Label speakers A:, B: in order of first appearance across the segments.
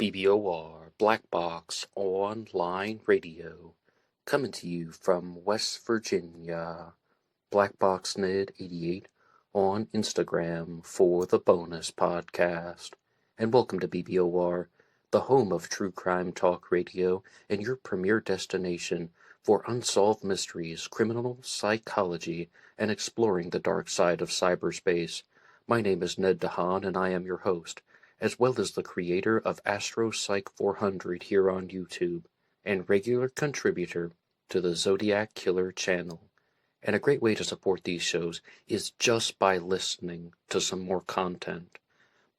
A: BBOR Black Box Online Radio, coming to you from West Virginia. BlackBoxNid88 on Instagram for the bonus podcast. And welcome to BBOR, the home of true crime talk radio and your premier destination for unsolved mysteries, criminal psychology, and exploring the dark side of cyberspace. My name is Ned DeHaan, and I am your host, as well as the creator of AstroPsych 400 here on YouTube, and regular contributor to the Zodiac Killer channel. And a great way to support these shows is just by listening to some more content.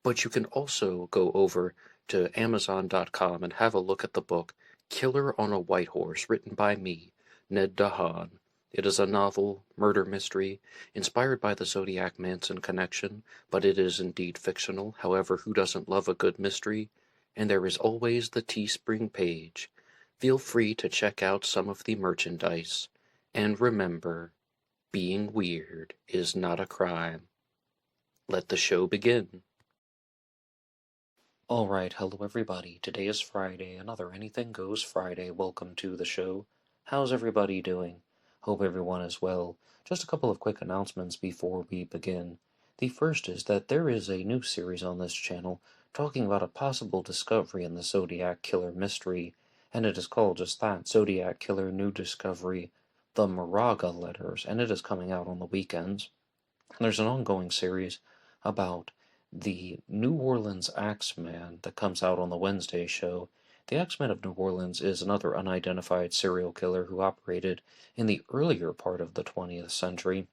A: But you can also go over to Amazon.com and have a look at the book Killer on a White Horse, written by me, Ned DeHaan. It is a novel, murder mystery, inspired by the Zodiac Manson connection, but it is indeed fictional. However, who doesn't love a good mystery? And there is always the TeeSpring page. Feel free to check out some of the merchandise. And remember, being weird is not a crime. Let the show begin. Alright, hello everybody. Today is Friday, another Anything Goes Friday. Welcome to the show. How's everybody doing? Hope everyone is well. Just a couple of quick announcements before we begin. The first is that there is a new series on this channel talking about a possible discovery in the Zodiac Killer mystery, and it is called just that, Zodiac Killer New Discovery, the Moraga Letters, and it is coming out on the weekends. And there's an ongoing series about the New Orleans Axeman that comes out on the Wednesday show. The Axeman of New Orleans is another unidentified serial killer who operated in the earlier part of the 20th century,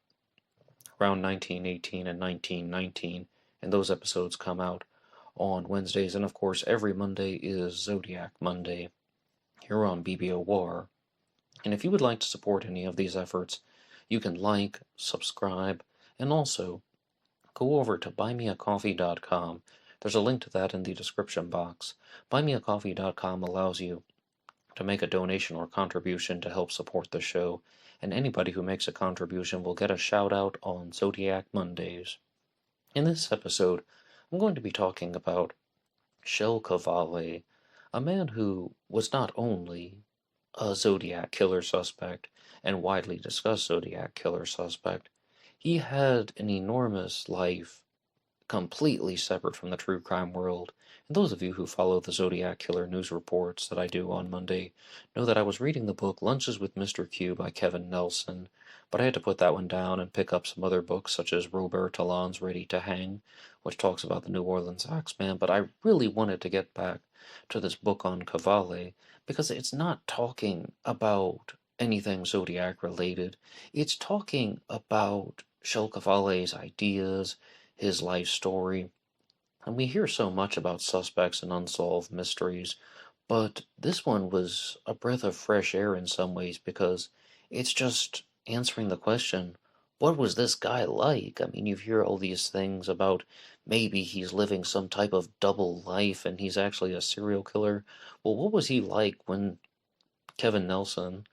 A: around 1918 and 1919, and those episodes come out on Wednesdays. And of course, every Monday is Zodiac Monday here on BBOR. And if you would like to support any of these efforts, you can like, subscribe, and also go over to BuyMeACoffee.com. There's a link to that in the description box. BuyMeACoffee.com allows you to make a donation or contribution to help support the show, and anybody who makes a contribution will get a shout out on Zodiac Mondays. In this episode, I'm going to be talking about Kjell Qvale, a man who was not only a Zodiac killer suspect and widely discussed Zodiac killer suspect, he had an enormous life completely separate from the true crime world. And those of you who follow the Zodiac Killer news reports that I do on Monday know that I was reading the book Lunches with Mr. Q by Kevin Nelson, but I had to put that one down and pick up some other books such as Robert Talon's Ready to Hang, which talks about the New Orleans Axeman. But I really wanted to get back to this book on Qvale because it's not talking about anything Zodiac related. It's talking about Kjell Qvale's ideas, his life story, and we hear so much about suspects and unsolved mysteries, but this one was a breath of fresh air in some ways because it's just answering the question, what was this guy like? I mean, you hear all these things about maybe he's living some type of double life and he's actually a serial killer. Well, what was he like when Kevin Nelson,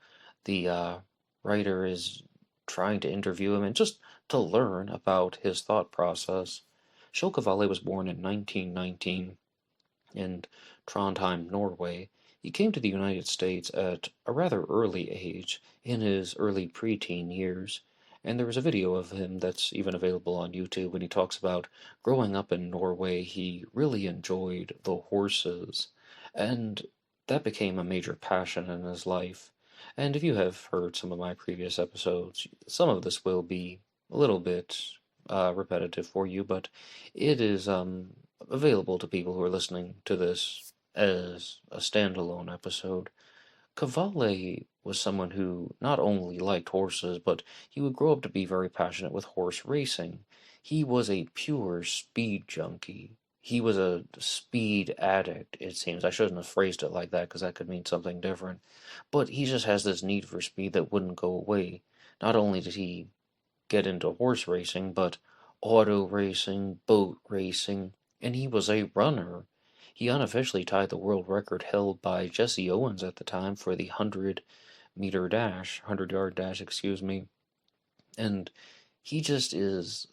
A: the writer, is trying to interview him and just to learn about his thought process? Kjell Qvale was born in 1919 in Trondheim, Norway. He came to the United States at a rather early age, in his early preteen years, and there was a video of him that's even available on YouTube when he talks about growing up in Norway. He really enjoyed the horses, and that became a major passion in his life. And if you have heard some of my previous episodes, some of this will be a little bit repetitive for you, but it is available to people who are listening to this as a standalone episode. Qvale was someone who not only liked horses, but he would grow up to be very passionate with horse racing. He was a pure speed junkie. He was a speed addict, it seems. I shouldn't have phrased it like that because that could mean something different. But he just has this need for speed that wouldn't go away. Not only did he get into horse racing, but auto racing, boat racing, and he was a runner. He unofficially tied the world record held by Jesse Owens at the time for the 100-yard dash, and he just is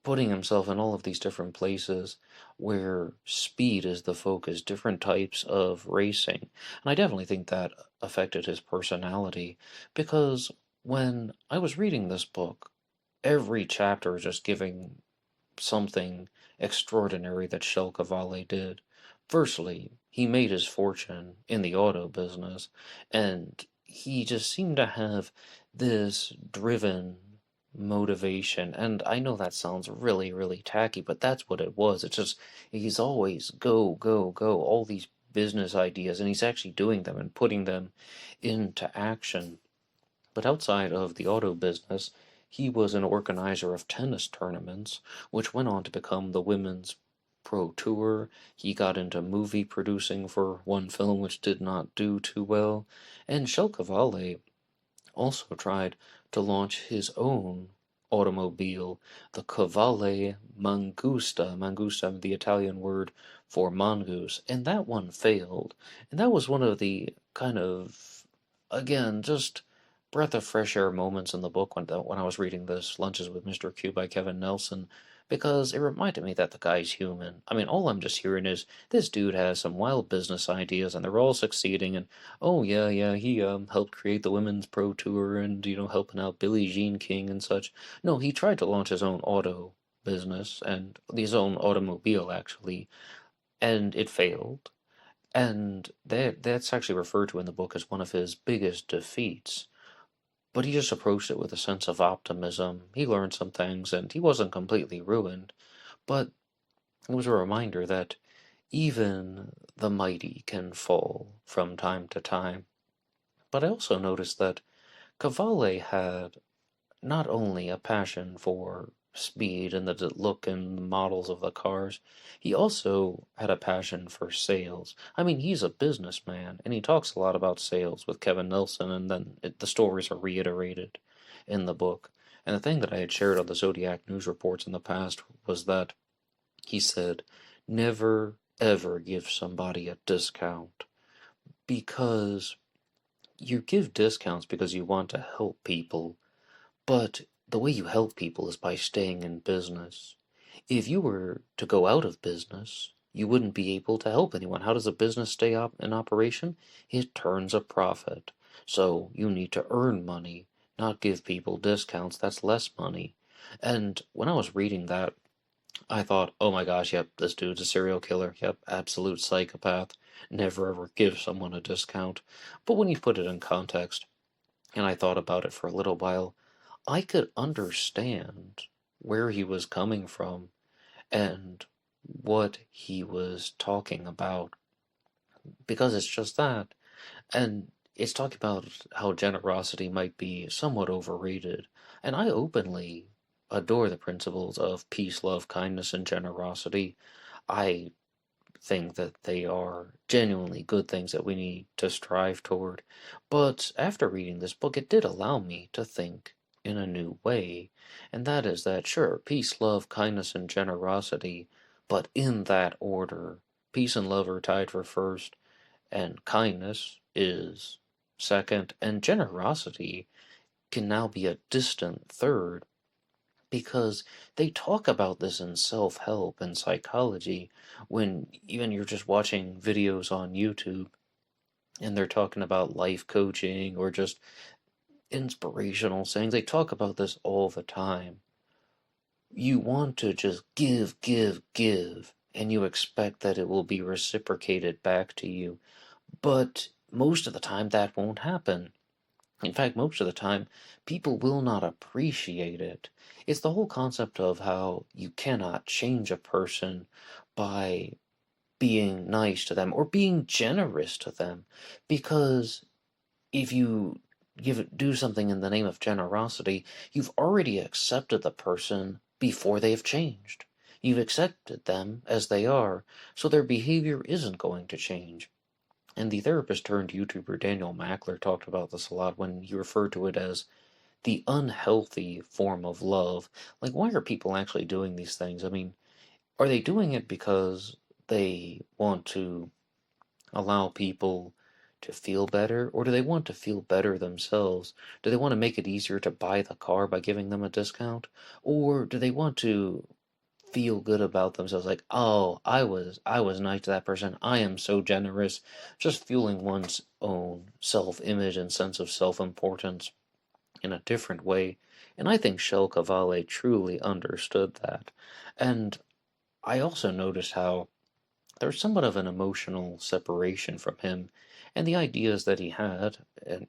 A: putting himself in all of these different places where speed is the focus, different types of racing. And I definitely think that affected his personality because when I was reading this book, every chapter is just giving something extraordinary that Kjell Qvale did. Firstly, he made his fortune in the auto business, and he just seemed to have this driven motivation. And I know that sounds really, really tacky, but that's what it was. It's just, he's always go, go, go, all these business ideas, and he's actually doing them and putting them into action. But outside of the auto business, he was an organizer of tennis tournaments, which went on to become the Women's Pro Tour. He got into movie producing for one film, which did not do too well. And Kjell Qvale also tried to launch his own automobile, the Qvale Mangusta, Mangusta, the Italian word for mongoose, and that one failed. And that was one of the kind of, again, just breath of fresh air moments in the book when I was reading this, Lunches with Mr. Q by Kevin Nelson, because it reminded me that the guy's human. I mean, all I'm just hearing is this dude has some wild business ideas and they're all succeeding, and oh yeah, yeah, he helped create the Women's Pro Tour and helping out Billie Jean King and such. No, he tried to launch his own auto business and his own automobile actually, and it failed. And that's actually referred to in the book as one of his biggest defeats. But he just approached it with a sense of optimism. He learned some things and he wasn't completely ruined, but it was a reminder that even the mighty can fall from time to time. But I also noticed that Qvale had not only a passion for speed and the look and models of the cars, he also had a passion for sales. I mean, he's a businessman, and he talks a lot about sales with Kevin Nelson, and then the stories are reiterated in the book. And the thing that I had shared on the Zodiac News reports in the past was that he said, never ever give somebody a discount because you give discounts because you want to help people, but the way you help people is by staying in business. If you were to go out of business, you wouldn't be able to help anyone. How does a business stay in operation? It turns a profit. So you need to earn money, not give people discounts. That's less money. And when I was reading that, I thought, oh my gosh, yep, this dude's a serial killer. Yep, absolute psychopath. Never ever give someone a discount. But when you put it in context, and I thought about it for a little while, I could understand where he was coming from and what he was talking about because it's just that. And it's talking about how generosity might be somewhat overrated. And I openly adore the principles of peace, love, kindness, and generosity. I think that they are genuinely good things that we need to strive toward. But after reading this book, it did allow me to think in a new way, and that is that, sure, peace, love, kindness, and generosity, but in that order. Peace and love are tied for first, and kindness is second, and generosity can now be a distant third because they talk about this in self-help and psychology when even you're just watching videos on YouTube and they're talking about life coaching or just inspirational sayings. They talk about this all the time. You want to just give, give, give, and you expect that it will be reciprocated back to you. But most of the time that won't happen. In fact, most of the time, people will not appreciate it. It's the whole concept of how you cannot change a person by being nice to them or being generous to them. Because if you do something in the name of generosity, you've already accepted the person before they have changed. You've accepted them as they are, so their behavior isn't going to change. And the therapist turned YouTuber Daniel Mackler talked about this a lot when he referred to it as the unhealthy form of love. Like, why are people actually doing these things? I mean, are they doing it because they want to allow people to feel better, or do they want to feel better themselves? Do they want to make it easier to buy the car by giving them a discount? Or do they want to feel good about themselves, like, oh, I was nice to that person, I am so generous, just fueling one's own self-image and sense of self-importance in a different way. And I think Kjell Qvale truly understood that. And I also noticed how there's somewhat of an emotional separation from him and the ideas that he had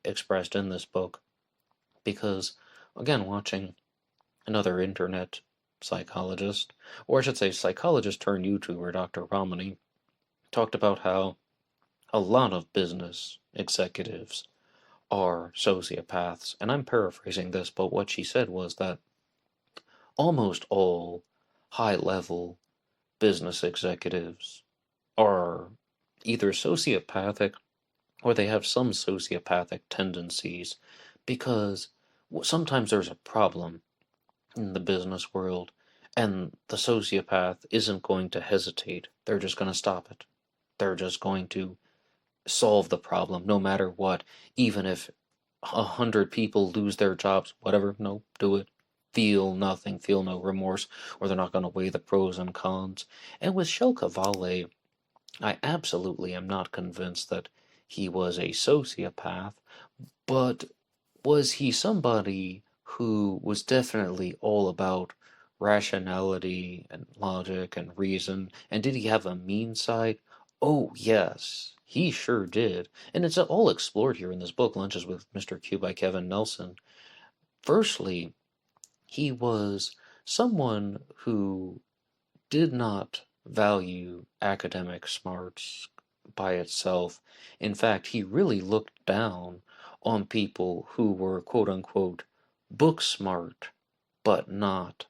A: expressed in this book, because, again, watching another internet psychologist, or I should say psychologist turned YouTuber, Dr. Ramani, talked about how a lot of business executives are sociopaths. And I'm paraphrasing this, but what she said was that almost all high level business executives are either sociopathic or they have some sociopathic tendencies, because sometimes there's a problem in the business world, and the sociopath isn't going to hesitate. They're just going to stop it. They're just going to solve the problem no matter what, even if 100 people lose their jobs, whatever, no, do it. Feel nothing, feel no remorse, or they're not going to weigh the pros and cons. And with Kjell Qvale, I absolutely am not convinced that he was a sociopath, but was he somebody who was definitely all about rationality and logic and reason? And did he have a mean side? Oh, yes, he sure did. And it's all explored here in this book, Lunches with Mr. Q by Kevin Nelson. Firstly, he was someone who did not value academic smarts by itself. In fact, he really looked down on people who were quote unquote book smart, but not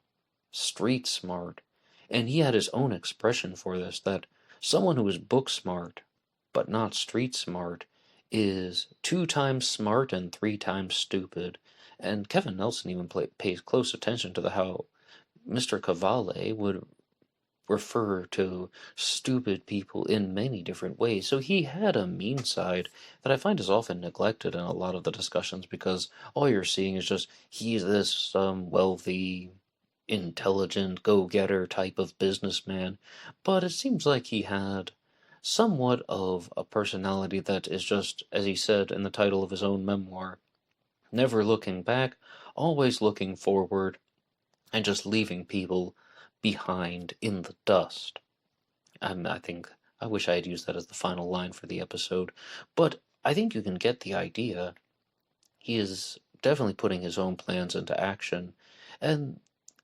A: street smart. And he had his own expression for this, that someone who is book smart, but not street smart, is 2 times smart and 3 times stupid. And Kevin Nelson even pays close attention to how Mr. Qvale would refer to stupid people in many different ways. So he had a mean side that I find is often neglected in a lot of the discussions, because all you're seeing is just he's this wealthy, intelligent, go-getter type of businessman. But it seems like he had somewhat of a personality that is just, as he said in the title of his own memoir, never looking back, always looking forward, and just leaving people behind in the dust. I think I wish I had used that as the final line for the episode, but I think you can get the idea. He is definitely putting his own plans into action. And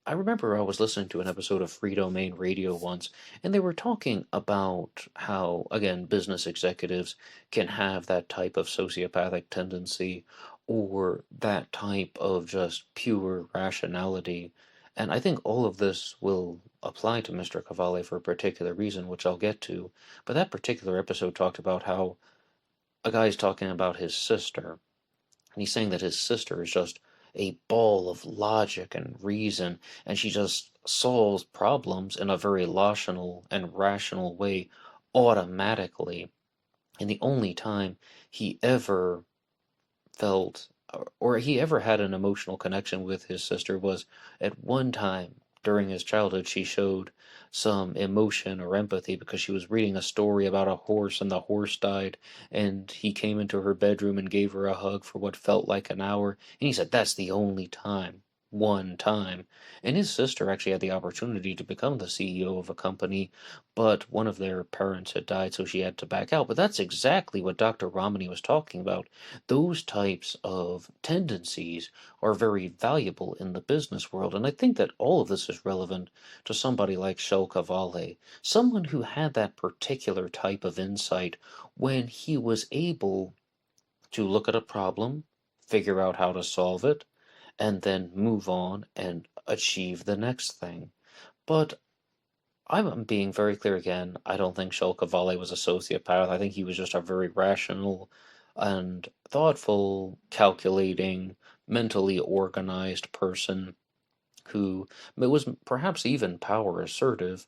A: I remember I was listening to an episode of Free Domain Radio once, and they were talking about how, again, business executives can have that type of sociopathic tendency, or that type of just pure rationality. And I think all of this will apply to Mr. Qvale for a particular reason, which I'll get to. But that particular episode talked about how a guy's talking about his sister, and he's saying that his sister is just a ball of logic and reason, and she just solves problems in a very logical and rational way automatically. And the only time he ever felt, or he ever had an emotional connection with his sister, was at one time during his childhood. She showed some emotion or empathy because she was reading a story about a horse and the horse died, and he came into her bedroom and gave her a hug for what felt like an hour. And he said that's the only time. One time. And his sister actually had the opportunity to become the CEO of a company, but one of their parents had died, so she had to back out. But that's exactly what Dr. Romney was talking about. Those types of tendencies are very valuable in the business world. And I think that all of this is relevant to somebody like Kjell Qvale, someone who had that particular type of insight when he was able to look at a problem, figure out how to solve it, and then move on and achieve the next thing. But I'm being very clear again. I don't think Kjell Qvale was a sociopath. I think he was just a very rational and thoughtful, calculating, mentally organized person who was perhaps even power assertive,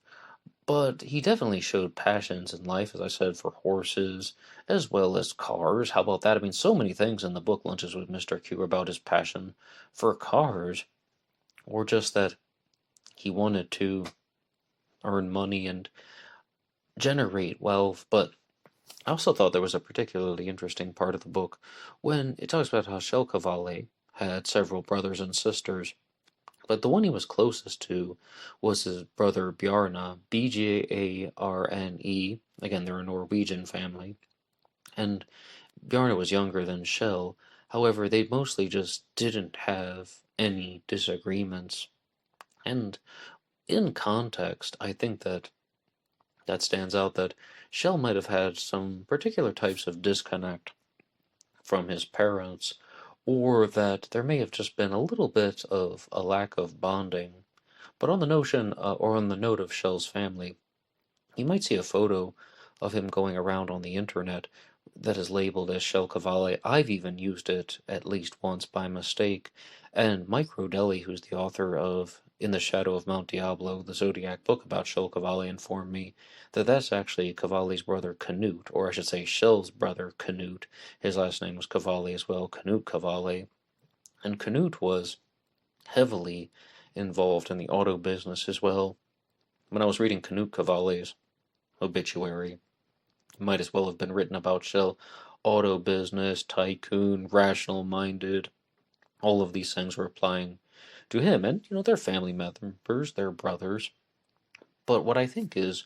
A: But he definitely showed passions in life, as I said, for horses as well as cars. How about that? I mean, so many things in the book Lunches with Mr. Q about his passion for cars, or just that he wanted to earn money and generate wealth. But I also thought there was a particularly interesting part of the book when it talks about how Kjell Qvale had several brothers and sisters, but the one he was closest to was his brother Bjarne, Bjarne. Again, they're a Norwegian family, and Bjarne was younger than Kjell. However, they mostly just didn't have any disagreements. And in context, I think that stands out that Kjell might have had some particular types of disconnect from his parents, or that there may have just been a little bit of a lack of bonding. But on the notion, or on the note of Shell's family, you might see a photo of him going around on the internet that is labeled as Kjell Qvale. I've even used it at least once by mistake, and Mike Rodelli, who's the author of In the Shadow of Mount Diablo, the Zodiac book about Kjell Qvale, informed me that that's actually Qvale's brother Canute, or I should say Kjell's brother Canute. His last name was Qvale as well, Canute Qvale. And Canute was heavily involved in the auto business as well. When I was reading Canute Qvale's obituary, it might as well have been written about Kjell. Auto business, tycoon, rational-minded, all of these things were applying to him. And, they're family members, they're brothers. But what I think is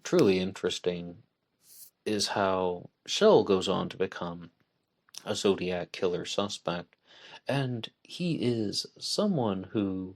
A: truly interesting is how Kjell goes on to become a Zodiac killer suspect. And he is someone who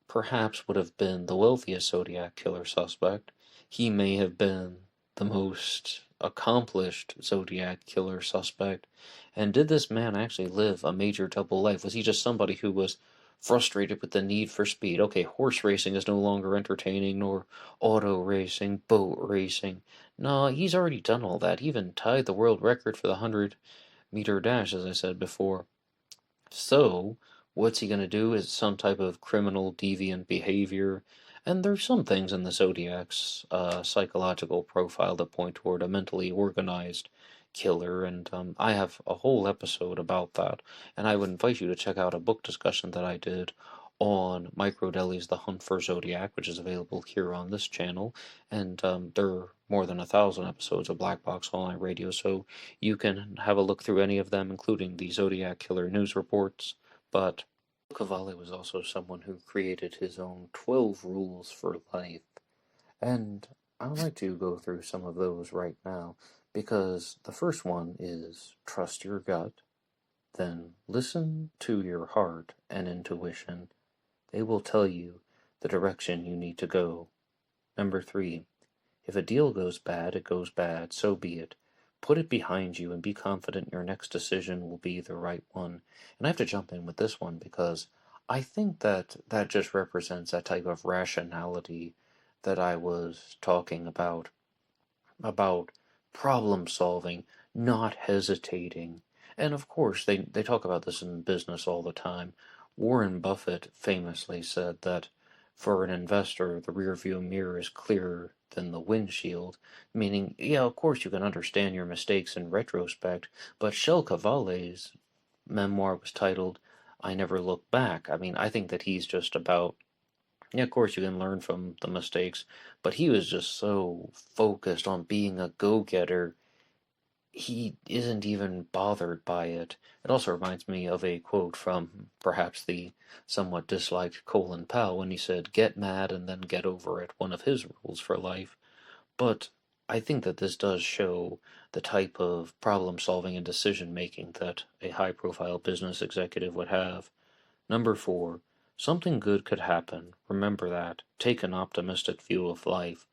A: perhaps would have been the wealthiest Zodiac killer suspect. He may have been the most accomplished Zodiac killer suspect. And did this man actually live a major double life? Was he just somebody who was frustrated with the need for speed? Okay, horse racing is no longer entertaining, nor auto racing, boat racing. No, he's already done all that. He even tied the world record for the 100-meter dash, as I said before. So, what's he going to do? Is some type of criminal deviant behavior? And there's some things in the Zodiac's psychological profile that point toward a mentally organized killer, and I have a whole episode about that. And I would invite you to check out a book discussion that I did on Mike Rodelli's The Hunt for Zodiac, which is available here on this channel. And there are more than 1,000 episodes of Black Box Online Radio, so you can have a look through any of them, including the Zodiac Killer news reports. But Qvale was also someone who created his own 12 rules for life. And I'd like to go through some of those right now, because the first one is trust your gut, then listen to your heart and intuition. They will tell you the direction you need to go. Number 3, if a deal goes bad, it goes bad, so be it. Put it behind you and be confident your next decision will be the right one. And I have to jump in with this one because I think that just represents that type of rationality that I was talking about problem solving, not hesitating. And of course, they talk about this in business all the time. Warren Buffett famously said that for an investor, the rearview mirror is clearer than the windshield, meaning, yeah, of course you can understand your mistakes in retrospect, but Kjell Qvale's memoir was titled I Never Look Back. I mean, I think that he's just about, yeah, of course you can learn from the mistakes, but he was just so focused on being a go-getter, he isn't even bothered by it. It also reminds me of a quote from perhaps the somewhat disliked Colin Powell when he said, get mad and then get over it, one of his rules for life. But I think that this does show the type of problem solving and decision making that a high profile business executive would have. Number 4, something good could happen. Remember that. Take an optimistic view of life.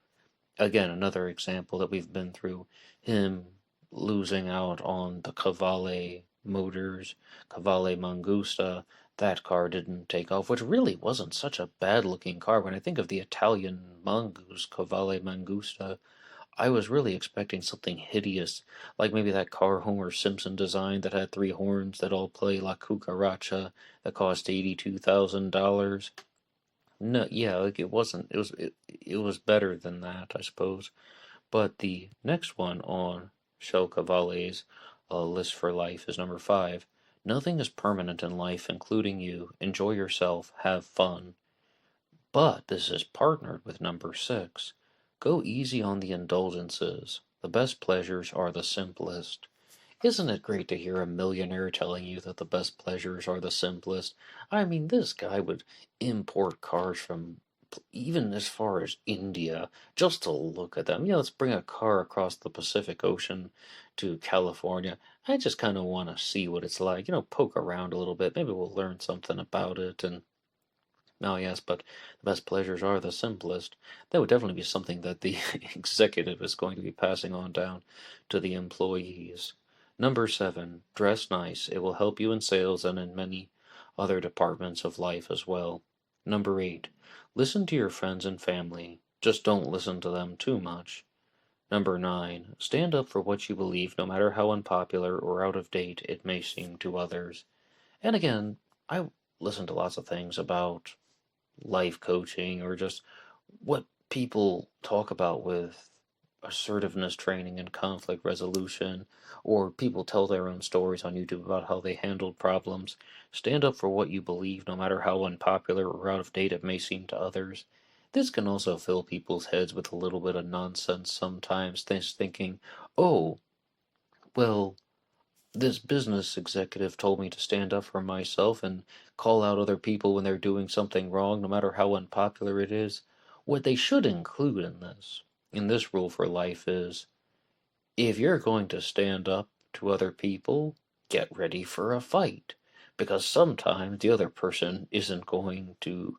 A: Again, another example that we've been through, him losing out on the Qvale Motors, Qvale Mangusta. That car didn't take off, which really wasn't such a bad looking car. When I think of the Italian Mongoose, Qvale Mangusta, I was really expecting something hideous, like maybe that car Homer Simpson designed that had 3 horns that all play La Cucaracha that cost $82,000. No, yeah, like it wasn't. It was better than that, I suppose. But the next one on Kjell Qvale's list for life is number 5. Nothing is permanent in life, including you. Enjoy yourself, have fun. But this is partnered with number 6. Go easy on the indulgences. The best pleasures are the simplest. Isn't it great to hear a millionaire telling you that the best pleasures are the simplest? I mean, this guy would import cars from even as far as India just to look at them. Yeah, let's bring a car across the Pacific Ocean to California. I just kind of want to see what it's like, poke around a little bit. Maybe we'll learn something about it. And oh, yes, but the best pleasures are the simplest. That would definitely be something that the executive is going to be passing on down to the employees. Number 7, dress nice. It will help you in sales and in many other departments of life as well. Number 8, listen to your friends and family. Just don't listen to them too much. Number 9, stand up for what you believe, no matter how unpopular or out of date it may seem to others. And again, I listen to lots of things about life coaching or just what people talk about with assertiveness training and conflict resolution, or people tell their own stories on YouTube about how they handled problems. Stand up for what you believe, no matter how unpopular or out of date it may seem to others. This can also fill people's heads with a little bit of nonsense sometimes, thinking, oh, well, this business executive told me to stand up for myself and call out other people when they're doing something wrong, no matter how unpopular it is. What they should include in this rule for life is, if you're going to stand up to other people, get ready for a fight. Because sometimes the other person isn't going to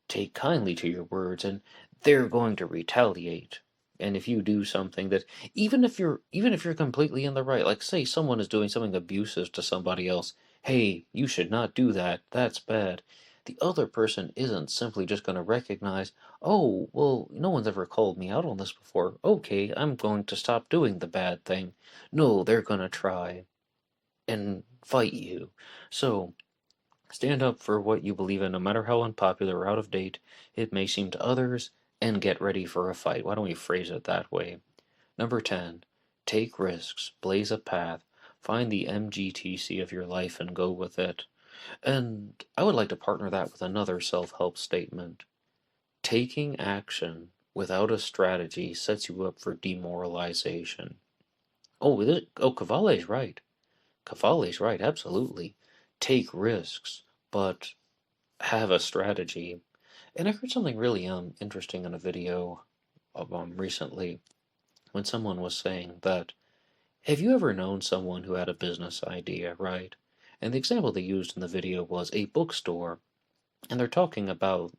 A: take kindly to your words and they're going to retaliate. And if you do something that, even if you're completely in the right, like say someone is doing something abusive to somebody else, hey, you should not do that, that's bad. The other person isn't simply just going to recognize, oh, well, no one's ever called me out on this before, okay, I'm going to stop doing the bad thing. No, they're going to try and fight you. So stand up for what you believe in, no matter how unpopular or out of date it may seem to others, and get ready for a fight. Why don't we phrase it that way? Number 10, take risks, blaze a path, find the MGTC of your life and go with it. And I would like to partner that with another self-help statement. Taking action without a strategy sets you up for demoralization. Qvale's right. Qvale's right, absolutely. Take risks, but have a strategy. And I heard something really interesting in a video of recently when someone was saying that, have you ever known someone who had a business idea, right? And the example they used in the video was a bookstore, and they're talking about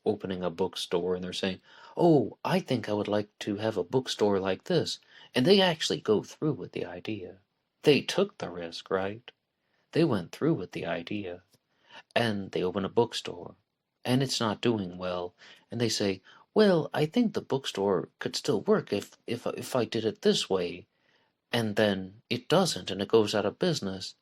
A: opening a bookstore, and they're saying, "Oh, I think I would like to have a bookstore like this." And they actually go through with the idea. They took the risk, right? They went through with the idea. And they open a bookstore, and it's not doing well, and they say, well, I think the bookstore could still work if I did it this way, and then it doesn't, and it goes out of business,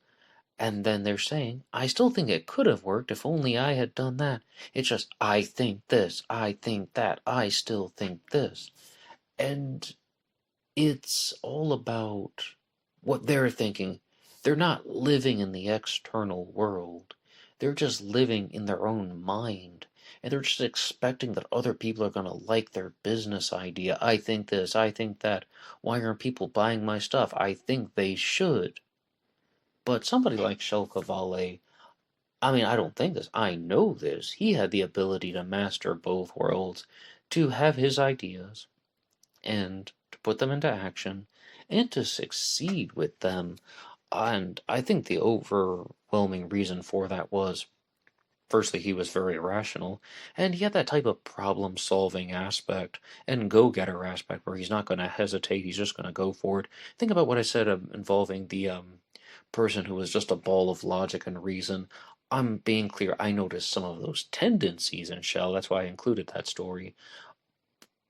A: and then they're saying, I still think it could have worked if only I had done that. It's just, I think this, I think that, I still think this. And it's all about what they're thinking. They're not living in the external world. They're just living in their own mind. And they're just expecting that other people are going to like their business idea. I think this, I think that. Why aren't people buying my stuff? I think they should. But somebody like Kjell Qvale, I mean, I don't think this, I know this. He had the ability to master both worlds, to have his ideas, and to put them into action and to succeed with them. And I think the overwhelming reason for that was, firstly, he was very rational, and he had that type of problem solving aspect and go getter aspect where he's not going to hesitate, he's just going to go for it. Think about what I said involving the person who was just a ball of logic and reason. I'm being clear, I noticed some of those tendencies in Shell, that's why I included that story.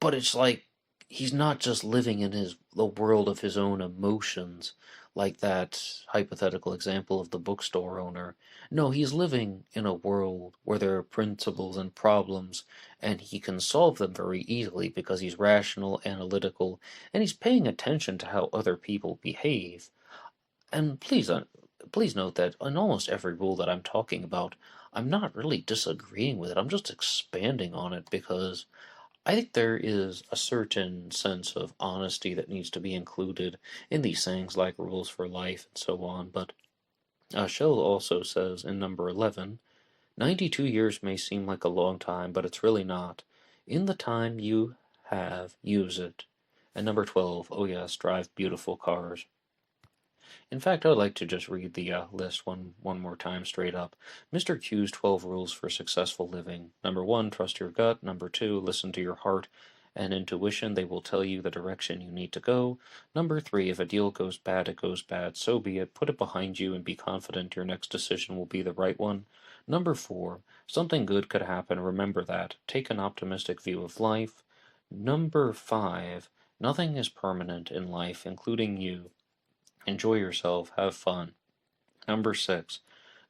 A: But it's like, he's not just living in the world of his own emotions, like that hypothetical example of the bookstore owner. No, he's living in a world where there are principles and problems, and he can solve them very easily because he's rational, analytical, and he's paying attention to how other people behave. And please note that in almost every rule that I'm talking about, I'm not really disagreeing with it. I'm just expanding on it because I think there is a certain sense of honesty that needs to be included in these things like rules for life and so on. But Shell also says in number 11, 92 years may seem like a long time, but it's really not. In the time you have, use it. And number 12, oh yes, drive beautiful cars. In fact, I would like to just read the list one more time straight up. Mr. Q's 12 rules for successful living. Number 1, trust your gut. Number 2, listen to your heart and intuition. They will tell you the direction you need to go. Number 3, if a deal goes bad, it goes bad. So be it. Put it behind you and be confident your next decision will be the right one. Number 4, something good could happen. Remember that. Take an optimistic view of life. Number 5, nothing is permanent in life, including you. Enjoy yourself, have fun. Number 6,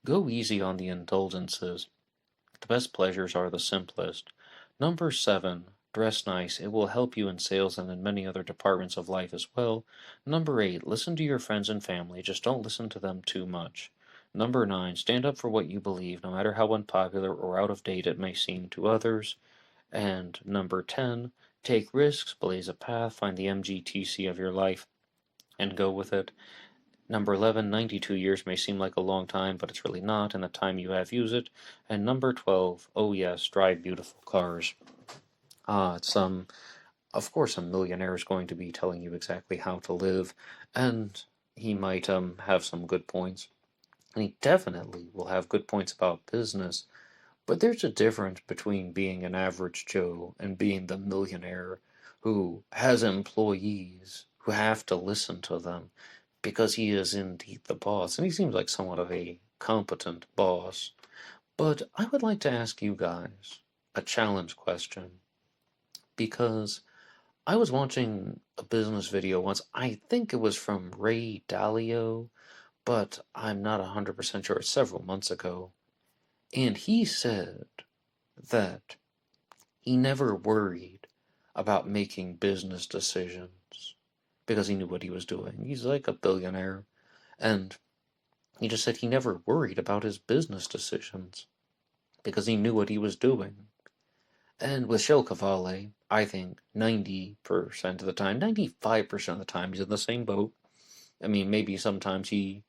A: go easy on the indulgences. The best pleasures are the simplest. Number 7, dress nice. It will help you in sales and in many other departments of life as well. Number 8, listen to your friends and family. Just don't listen to them too much. Number 9, stand up for what you believe, no matter how unpopular or out of date it may seem to others. And number 10, take risks, blaze a path, find the MGTC of your life, and go with it. Number 11, 92 years may seem like a long time, but it's really not, and the time you have, use it. And number 12, oh yes, drive beautiful cars. Of course, a millionaire is going to be telling you exactly how to live, and he might have some good points, and he definitely will have good points about business, but there's a difference between being an average Joe and being the millionaire who has employees who have to listen to them because he is indeed the boss, and he seems like somewhat of a competent boss. But I would like to ask you guys a challenge question, because I was watching a business video once. I think it was from Ray Dalio, but I'm not 100% sure. It's several months ago. And he said that he never worried about making business decisions because he knew what he was doing. He's like a billionaire. And he just said he never worried about his business decisions because he knew what he was doing. And with Kjell Qvale, I think 90% of the time, 95% of the time, he's in the same boat. I mean, maybe sometimes he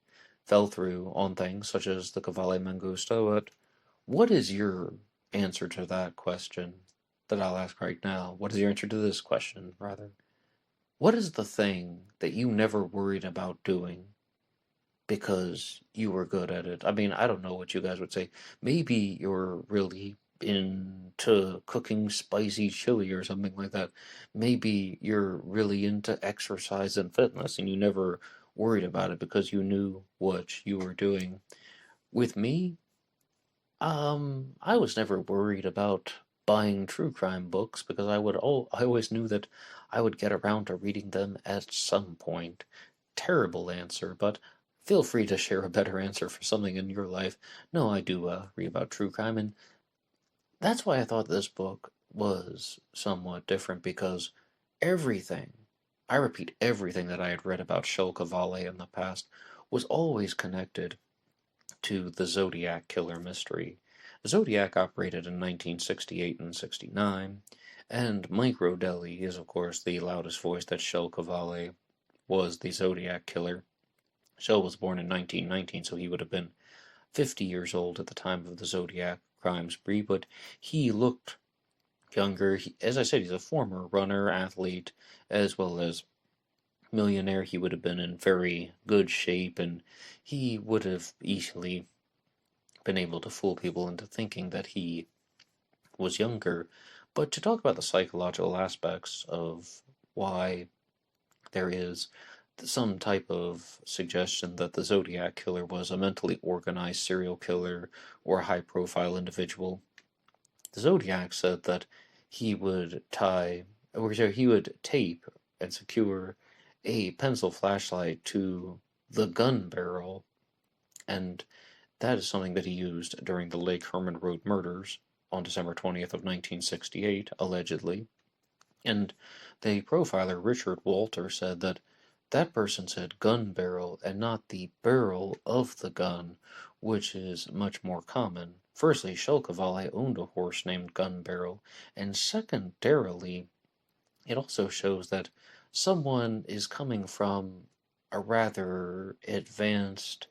A: fell through on things such as the Qvale Mangusta, but what is your answer to that question that I'll ask right now? What is your answer to this question, rather? What is the thing that you never worried about doing because you were good at it? I mean, I don't know what you guys would say. Maybe you're really into cooking spicy chili or something like that. Maybe you're really into exercise and fitness and you never worried about it because you knew what you were doing. With me, I was never worried about buying true crime books because I always knew that I would get around to reading them at some point. Terrible answer, but feel free to share a better answer for something in your life. No, I do read about true crime, and that's why I thought this book was somewhat different, because everything, I repeat, everything that I had read about Kjell Qvale in the past was always connected to the Zodiac Killer mystery. Zodiac operated in 1968 and 69, and Mike Rodelli is, of course, the loudest voice that Kjell Qvale was the Zodiac Killer. Kjell was born in 1919, so he would have been 50 years old at the time of the Zodiac crime spree, but he looked younger. As I said, he's a former runner, athlete, as well as millionaire. He would have been in very good shape, and he would have easily been able to fool people into thinking that he was younger. But to talk about the psychological aspects of why there is some type of suggestion that the Zodiac Killer was a mentally organized serial killer or a high-profile individual, the Zodiac said that he would tie where he would tape and secure a pencil flashlight to the gun barrel, and that is something that he used during the Lake Herman Road murders on December 20th of 1968, allegedly. And the profiler Richard Walter said that that person said gun barrel and not the barrel of the gun, which is much more common. Firstly, Kjell Qvale owned a horse named Gun Barrel, and secondarily, it also shows that someone is coming from a rather advanced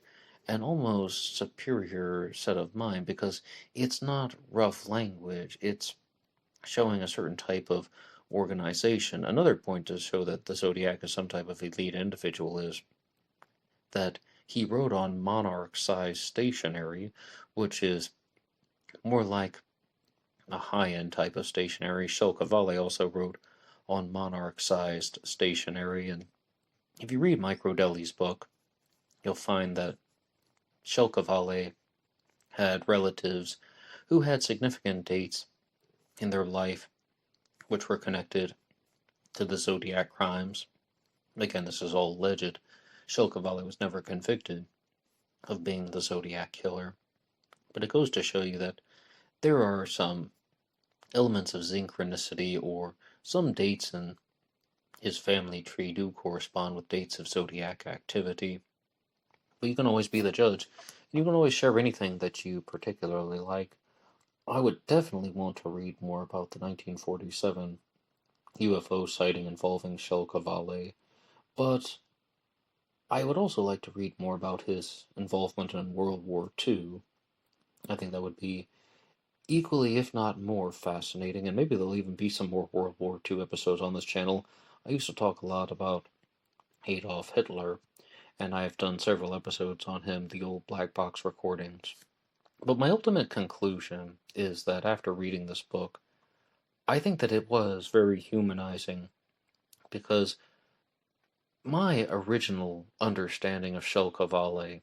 A: and almost superior set of mind, because it's not rough language, it's showing a certain type of organization. Another point to show that the Zodiac is some type of elite individual is that he wrote on monarch-sized stationery, which is more like a high-end type of stationery. Kjell Qvale also wrote on monarch-sized stationery, and if you read Microdeli's book, you'll find that Kjell Qvale had relatives who had significant dates in their life which were connected to the Zodiac crimes. Again, this is all alleged. Kjell Qvale was never convicted of being the Zodiac killer, but it goes to show you that there are some elements of synchronicity, or some dates in his family tree do correspond with dates of Zodiac activity. But you can always be the judge, and you can always share anything that you particularly like. I would definitely want to read more about the 1947 UFO sighting involving Kjell Qvale, but I would also like to read more about his involvement in World War II. I think that would be equally, if not more, fascinating, and maybe there'll even be some more World War II episodes on this channel. I used to talk a lot about Adolf Hitler, and I have done several episodes on him, the old black box recordings. But my ultimate conclusion is that after reading this book, I think that it was very humanizing, because my original understanding of Kjell Qvale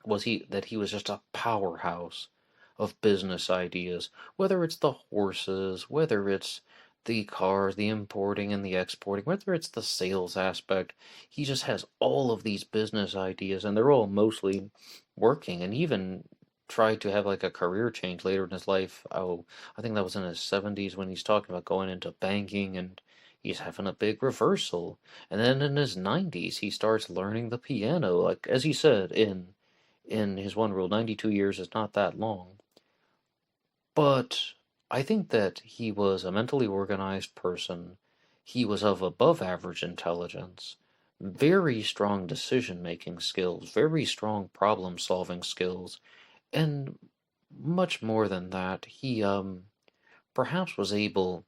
A: was that he was just a powerhouse of business ideas, whether it's the horses, whether it's the cars, the importing and the exporting, whether it's the sales aspect. He just has all of these business ideas, and they're all mostly working, and even tried to have like a career change later in his life. Oh, I think that was in his 70s when he's talking about going into banking, and he's having a big reversal. And then in his 90s, he starts learning the piano. Like, as he said in his one rule, 92 years is not that long. But I think that he was a mentally organized person. He was of above average intelligence, very strong decision-making skills, very strong problem-solving skills, and much more than that, he perhaps was able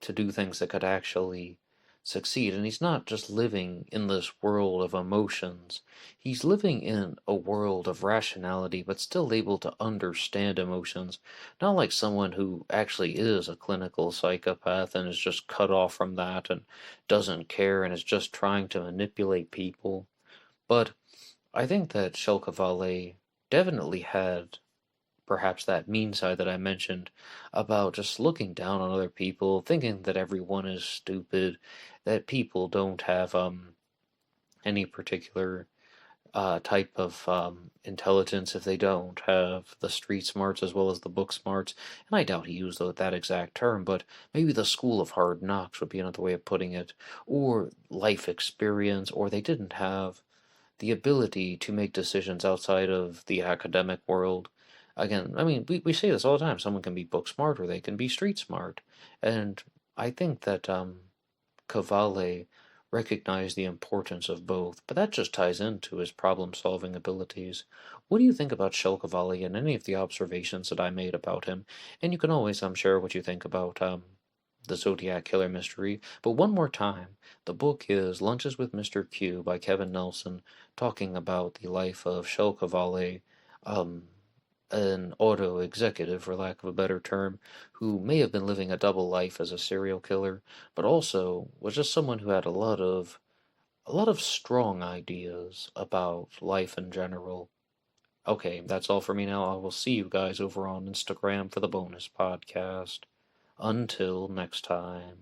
A: to do things that could actually succeed. And he's not just living in this world of emotions. He's living in a world of rationality, but still able to understand emotions. Not like someone who actually is a clinical psychopath and is just cut off from that and doesn't care and is just trying to manipulate people. But I think that Kjell Qvale definitely had perhaps that mean side that I mentioned about just looking down on other people, thinking that everyone is stupid, that people don't have any particular type of intelligence if they don't have the street smarts as well as the book smarts. And I doubt he used that exact term, but maybe the school of hard knocks would be another way of putting it, or life experience, or they didn't have the ability to make decisions outside of the academic world. Again, I mean, we say this all the time. Someone can be book smart or they can be street smart. And I think that Qvale recognized the importance of both, but that just ties into his problem-solving abilities. What do you think about Kjell Qvale and any of the observations that I made about him? And you can always share what you think about the Zodiac Killer mystery. But one more time, the book is Lunches with Mr. Q by Kevin Nelson, talking about the life of Kjell Qvale, an auto executive, for lack of a better term, who may have been living a double life as a serial killer, but also was just someone who had a lot of strong ideas about life in general. Okay, that's all for me now. I will see you guys over on Instagram for the bonus podcast. Until next time.